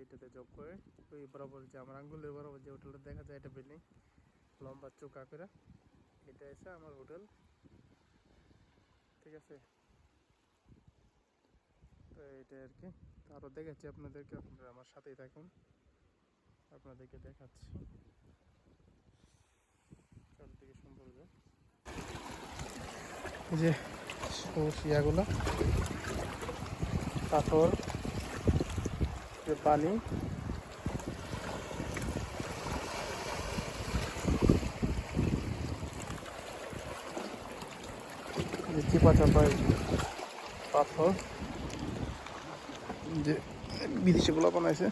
এটাতে জব করে। ওই বরাবর যে আমার আঙ্গুলের বরাবর যে হোটেলটা দেখা যায়, এটা বিল্ডিং লম্বা চৌকা করে, এটা এসে আমার হোটেল। ঠিক আছে, তো এটা আর কি। তো আরও দেখাচ্ছি আপনাদেরকে, আপনারা আমার সাথেই থাকুন, আপনাদেরকে দেখাচ্ছি চারদিকে সৌন্দর্য। এই যে ইয়াগুলো পাথর, পানি, চিপা চাপা পাথর যে বিদেশি গুলো বানাইছে।